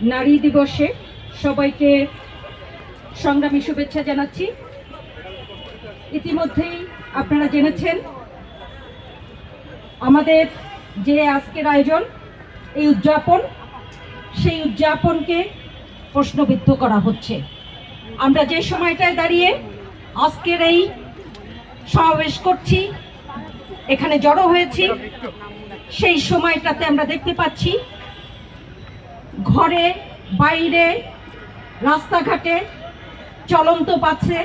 নারী দিবসে সবাইকে সংগ্রামী শুভেচ্ছা জানাচ্ছি। ইতিমধ্যেই আপনারা জেনেছেন আমাদের যে আজকের আয়োজন, এই উদযাপন, সেই উদযাপনকে প্রশ্নবিদ্ধ করা হচ্ছে। আমরা যে সময়টায় দাঁড়িয়ে আজকের এই সমাবেশ করছি, এখানে জড়ো হয়েছি, সেই সময়টাতে আমরা দেখতে পাচ্ছি ঘরে বাইরে রাস্তাঘাটে চলন্ত বাসে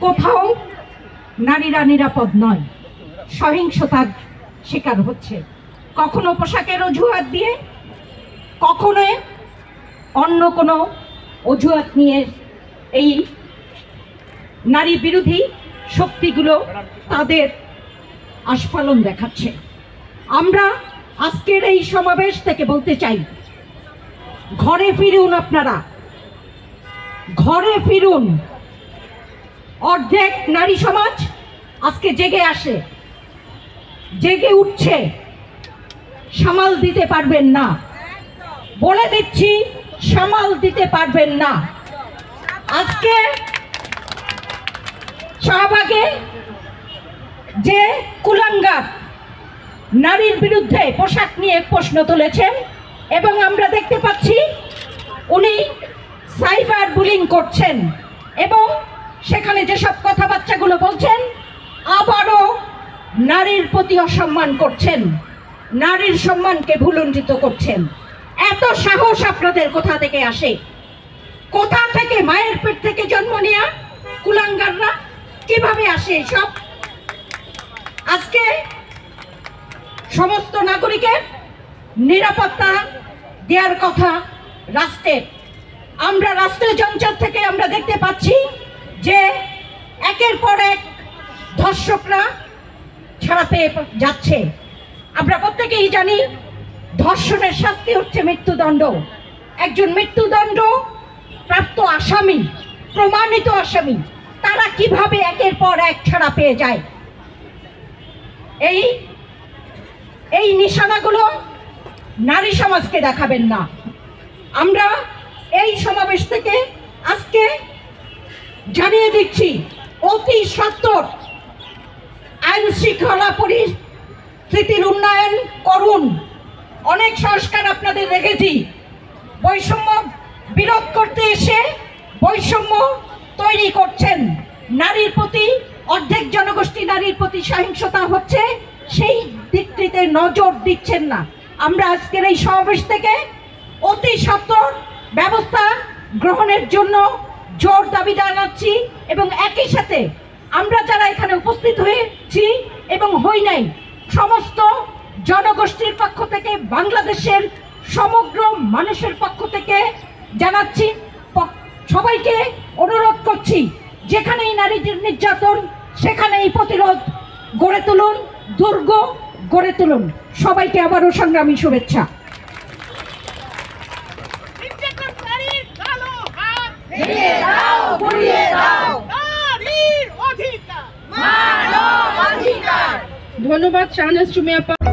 কোথাও নারীরা নিরাপদ নয়, সহিংসতার শিকার হচ্ছে। কখনো পোশাকের অজুহাত দিয়ে, কখনো অন্য কোনো অজুহাত নিয়ে এই নারী বিরোধী শক্তিগুলো তাদের আস্ফালন দেখাচ্ছে। আমরা আজকের এই সমাবেশ থেকে বলতে চাই, ঘরে ফিরুন, আপনারা ঘরে ফিরুন। অর্ধেক নারী সমাজ আজকে জেগে আসে, জেগে উঠছে, সামাল দিতে পারবেন না, বলে দিচ্ছি, সামাল দিতে পারবেন না। আজকে শাহবাগে যে কুলাঙ্গার নারীর বিরুদ্ধে পোশাক নিয়ে প্রশ্ন তুলেছেন এবং আমরা দেখতে পাচ্ছি উনি সাইবার বুলিং করছেন এবং সেখানে যেসব কথাবার্তাগুলো বলছেন আবারও নারীর প্রতি অসম্মান করছেন, নারীর সম্মানকে ভুলুণ্ঠিত করছেন। এত সাহস আপনাদের কোথা থেকে আসে? কোথা থেকে? মায়ের পেট থেকে জন্ম নেওয়া কুলাঙ্গাররা কিভাবে আসে এসব? আজকে সমস্ত নাগরিকের নিরাপত্তা দেওয়ার কথা রাষ্ট্রের। আমরা রাষ্ট্রীয় যন্ত্র থেকে আমরা দেখতে পাচ্ছি যে একের পর এক ধর্ষকরা ছাড়া পেয়ে যাচ্ছে। আমরা প্রত্যেকেই জানি ধর্ষণের শাস্তি হচ্ছে মৃত্যুদণ্ড। একজন মৃত্যুদণ্ড প্রাপ্ত আসামি, প্রমাণিত আসামি, তারা কিভাবে একের পর এক ছাড়া পেয়ে যায়? এই নিশানাগুলো নারী সমাজকে দেখাবেন না। আমরা এই সমাবেশ থেকে আজকে জানিয়ে দিচ্ছি, অতি সত্বর আইন শৃঙ্খলা পরিস্থিতির উন্নয়ন করুন। অনেক সংস্কার আপনাদের রেখেছি, বৈষম্য বিরোধ করতে এসে বৈষম্য তৈরি করছেন। নারীর প্রতি, অর্ধেক জনগোষ্ঠী নারীর প্রতি সহিংসতা হচ্ছে, সেই দিকটিতে নজর দিচ্ছেন না। আমরা আজকের এই সমাবেশ থেকে অতি সত্বর ব্যবস্থা গ্রহণের জন্য জোর দাবি জানাচ্ছি এবং একই সাথে আমরা যারা এখানে উপস্থিত হয়েছি এবং হই নাই, সমস্ত জনগোষ্ঠীর পক্ষ থেকে, বাংলাদেশের সমগ্র মানুষের পক্ষ থেকে জানাচ্ছি, সবাইকে অনুরোধ করছি, যেখানেই নারী নির্যাতন সেখানেই প্রতিরোধ গড়ে তুলুন, দুর্গ গড়ে তুলুন। সবাইকে আবারও সংগ্রামী শুভেচ্ছা। ধন্যবাদ শাহনাজ সুমি আপা।